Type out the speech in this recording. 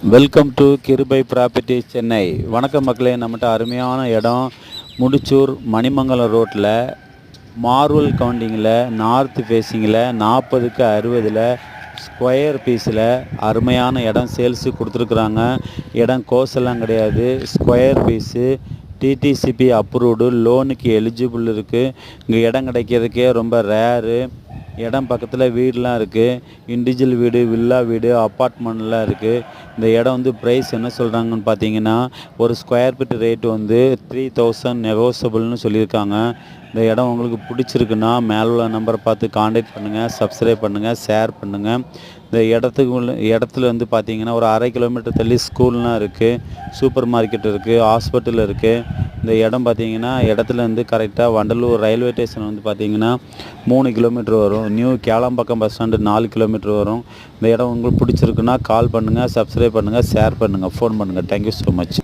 Welcome to கிருபை property Chennai. வணக்கம் மக்களே, நம்மகிட்ட அருமையான இடம் முடிச்சூர் மணிமங்கலம் ரோட்டில் மார்வல் கவுண்டிங்கில் நார்த் ஃபேஸிங்கில் 40க்கு 60 ஸ்கொயர் பீஸில் அருமையான இடம் சேல்ஸு கொடுத்துருக்குறாங்க. இடம் கோஸெல்லாம் கிடையாது, ஸ்கொயர் பீஸு, டிடிசிபி அப்ரூவ்டு, லோனுக்கு எலிஜிபிள் இருக்குது. இங்கே இடம் கிடைக்கிறதுக்கே ரொம்ப ரேரு. இடம் பக்கத்தில் வீடெலாம் இருக்குது, இண்டிவிஜுவல் வீடு, வில்லா வீடு, அப்பார்ட்மெண்ட்லாம் இருக்குது. இந்த இடம் வந்து ப்ரைஸ் என்ன சொல்கிறாங்கன்னு பார்த்தீங்கன்னா, ஒரு ஸ்கொயர் ஃபீட் ரேட்டு வந்து 3000 நெகோசபிள்னு சொல்லியிருக்காங்க. இந்த இடம் உங்களுக்கு பிடிச்சிருக்குன்னா மேலே உள்ள நம்பரை பார்த்து காண்டாக்ட் பண்ணுங்கள், சப்ஸ்கிரைப் பண்ணுங்கள், ஷேர் பண்ணுங்கள். இந்த இடத்துல வந்து பார்த்தீங்கன்னா ஒரு 1/2 கிலோமீட்டர் தள்ளி ஸ்கூல்லாம் இருக்குது, சூப்பர் மார்க்கெட் இருக்குது, ஹாஸ்பிட்டல் இருக்குது. இந்த இடம் பார்த்தீங்கன்னா இடத்துலேருந்து கரெக்டாக வண்டலூர் ரயில்வே ஸ்டேஷன் வந்து பார்த்தீங்கன்னா 3 கிலோமீட்டர் வரும். New Kelambakkam bus stand 4 kilometre வரும். இந்த இடம் உங்களுக்கு பிடிச்சிருக்குன்னா கால் பண்ணுங்கள், சப்ஸ்கிரைப் பண்ணுங்கள், ஷேர் பண்ணுங்கள், ஃபோன் பண்ணுங்கள். Thank you so much.